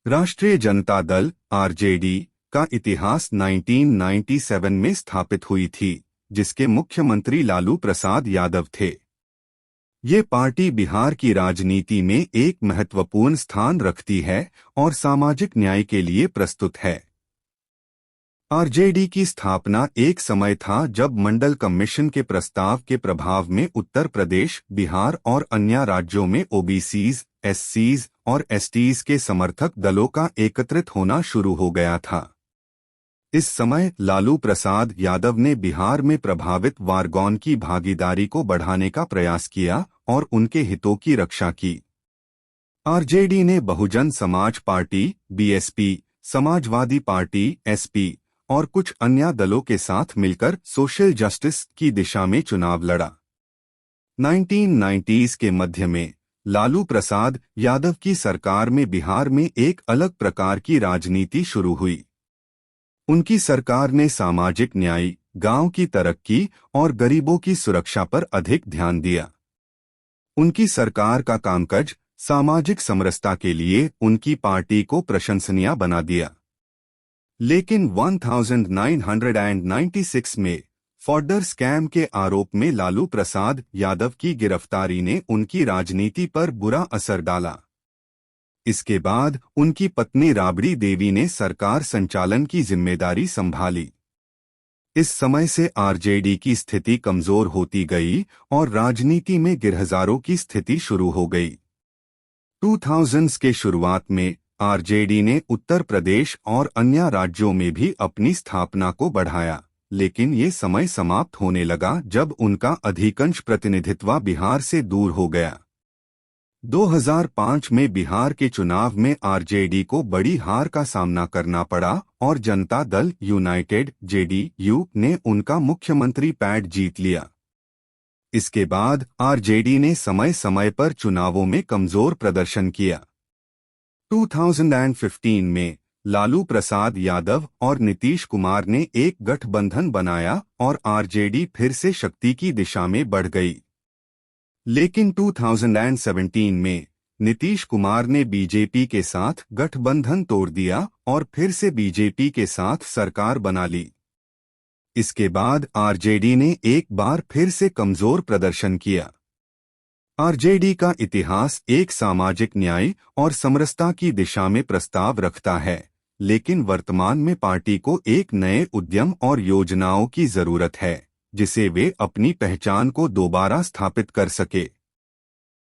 राष्ट्रीय जनता दल आरजेडी का इतिहास 1997 में स्थापित हुई थी, जिसके मुख्यमंत्री लालू प्रसाद यादव थे। ये पार्टी बिहार की राजनीति में एक महत्वपूर्ण स्थान रखती है और सामाजिक न्याय के लिए प्रस्तुत है। आरजेडी की स्थापना एक समय था जब मंडल कमीशन के प्रस्ताव के प्रभाव में उत्तर प्रदेश, बिहार और अन्य राज्यों में ओबीसीज, एससीज और एसटीज के समर्थक दलों का एकत्रित होना शुरू हो गया था। इस समय लालू प्रसाद यादव ने बिहार में प्रभावित वारगौन की भागीदारी को बढ़ाने का प्रयास किया और उनके हितों की रक्षा की। आरजेडी ने Bahujan Samaj party, BSP, Samajwadi party, SP और कुछ अन्य दलों के साथ मिलकर सोशल जस्टिस की दिशा में चुनाव लड़ा। 1990s के मध्य में लालू प्रसाद यादव की सरकार में बिहार में एक अलग प्रकार की राजनीति शुरू हुई। उनकी सरकार ने सामाजिक न्याय, गांव की तरक्की और गरीबों की सुरक्षा पर अधिक ध्यान दिया। उनकी सरकार का कामकाज सामाजिक समरसता के लिए उनकी पार्टी को प्रशंसनीय बना दिया। लेकिन 1996 में फॉर्डर स्कैम के आरोप में लालू प्रसाद यादव की गिरफ्तारी ने उनकी राजनीति पर बुरा असर डाला। इसके बाद उनकी पत्नी राबड़ी देवी ने सरकार संचालन की जिम्मेदारी संभाली। इस समय से आरजेडी की स्थिति कमजोर होती गई और राजनीति में गिरहजारों की स्थिति शुरू हो गई। 2000s के शुरुआत में आरजेडी ने उत्तर प्रदेश और अन्य राज्यों में भी अपनी स्थापना को बढ़ाया, लेकिन ये समय समाप्त होने लगा जब उनका अधिकांश प्रतिनिधित्व बिहार से दूर हो गया। 2005 में बिहार के चुनाव में आरजेडी को बड़ी हार का सामना करना पड़ा और जनता दल यूनाइटेड (जेडीयू) ने उनका मुख्यमंत्री पद जीत लिया। इसके बाद आरजेडी ने समय समय पर चुनावों में कमजोर प्रदर्शन किया। 2015 में लालू प्रसाद यादव और नीतीश कुमार ने एक गठबंधन बनाया और आरजेडी फिर से शक्ति की दिशा में बढ़ गई। लेकिन 2017 में नीतीश कुमार ने बीजेपी के साथ गठबंधन तोड़ दिया और फिर से बीजेपी के साथ सरकार बना ली। इसके बाद आरजेडी ने एक बार फिर से कमजोर प्रदर्शन किया। आरजेडी का इतिहास एक सामाजिक न्याय और समरसता की दिशा में प्रस्ताव रखता है, लेकिन वर्तमान में पार्टी को एक नए उद्यम और योजनाओं की जरूरत है, जिसे वे अपनी पहचान को दोबारा स्थापित कर सके।